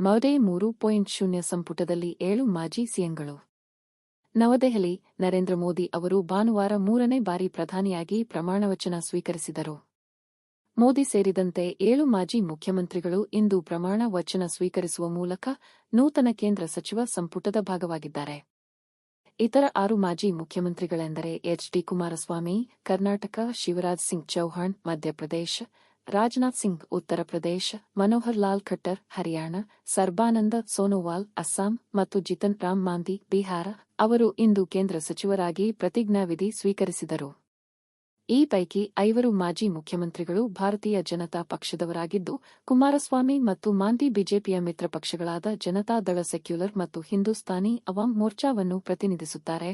ಮೌಡೆ 3.0 ಸಂಪುಟದಲ್ಲಿ 7 ಮಾಜಿ ಸಿಎಂಗಳು. ನವದೆಹಲಿ, ನರೇಂದ್ರ ಮೋದಿ ಅವರು ಭಾನುವಾರ 3ನೇ ಬಾರಿ ಪ್ರಧಾನಿಯಾಗಿ ಪ್ರಮಾಣವಚನ ಸ್ವೀಕರಿಸಿದರು. ಮೋದಿ ಸೇರಿದಂತೆ 7 ಮಾಜಿ ಮುಖ್ಯಮಂತ್ರಿಗಳು ಇಂದು ಪ್ರಮಾಣ ವಚನ ಸ್ವೀಕರಿಸುವ ಮೂಲಕ ನೂತನ ಕೇಂದ್ರ ಸಚಿವ ಸಂಪುಟದ ಭಾಗವಾಗಿದ್ದಾರೆ. ಇತರ 6 ಮಾಜಿ ಮುಖ್ಯಮಂತ್ರಿಗಳೆಂದರೆ ಎಚ್.ಡಿ. ಕುಮಾರಸ್ವಾಮಿ, ಕರ್ನಾಟಕ, ಶಿವರಾಜ್ ಸಿಂಗ್ ಚೌಹಾಣ್, ಮಧ್ಯಪ್ರದೇಶ, ರಾಜನಾಥ್ ಸಿಂಗ್, ಉತ್ತರ ಪ್ರದೇಶ, ಮನೋಹರ್ ಲಾಲ್ ಖಟ್ಟರ್, ಹರಿಯಾಣ, ಸರ್ಬಾನಂದ ಸೋನೋವಾಲ್, ಅಸ್ಸಾಂ ಮತ್ತು ಜಿತನ್ ರಾಮ್ ಮಾಂದಿ, ಬಿಹಾರ. ಅವರು ಇಂದು ಕೇಂದ್ರ ಸಚಿವರಾಗಿ ಪ್ರತಿಜ್ಞಾವಿಧಿ ಸ್ವೀಕರಿಸಿದರು. ಈ ಪೈಕಿ 5 ಮಾಜಿ ಮುಖ್ಯಮಂತ್ರಿಗಳು ಭಾರತೀಯ ಜನತಾ ಪಕ್ಷದವರಾಗಿದ್ದು, ಕುಮಾರಸ್ವಾಮಿ ಮತ್ತು ಮಾಂದಿ ಬಿಜೆಪಿಯ ಮಿತ್ರ ಪಕ್ಷಗಳಾದ ಜನತಾ ದಳ ಸೆಕ್ಯುಲರ್ ಮತ್ತು ಹಿಂದೂಸ್ತಾನಿ ಅವಾಮ್ ಮೋರ್ಚಾವನ್ನು ಪ್ರತಿನಿಧಿಸುತ್ತಾರೆ.